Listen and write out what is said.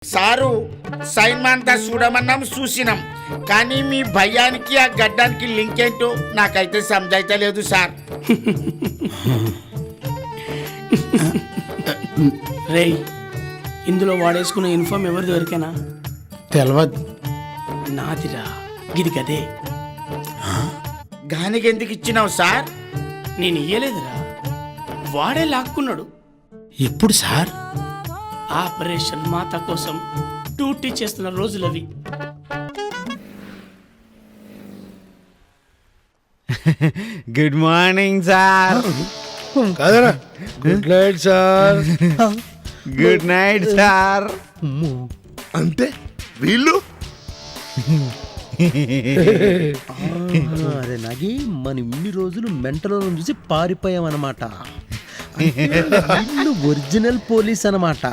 Sir sign అంతా చూడమన్నాం చూసినాం, కానీ మీ భయానికి ఆ గడ్డానికి లింక్ ఏంటో నాకైతే సమజైతే లేదు సార్. రేయ్, ఇందులో వాడేసుకున్న ఇన్ఫామ్ ఎవరిది వరకేనా? తెలవదు. నాదిరా, ఇది కదే. గానికి ఎందుకు ఇచ్చినావు సార్? నేను ఇయ్యలేదురా, వాడే లాక్కున్నాడు. ఎప్పుడు సార్? ఆపరేషన్ మాత కోసం డ్యూటీ చేస్తున్న రోజులవి. Good morning sir. కాదరా, good night sir. Good night sir. అంటే వీళ్ళు అదే నాగి మనం ఇన్ని రోజులు మెంటలో చూసి పారిపోయామన్నమాట. ఒరిజినల్ పోలీస్ అన్నమాట.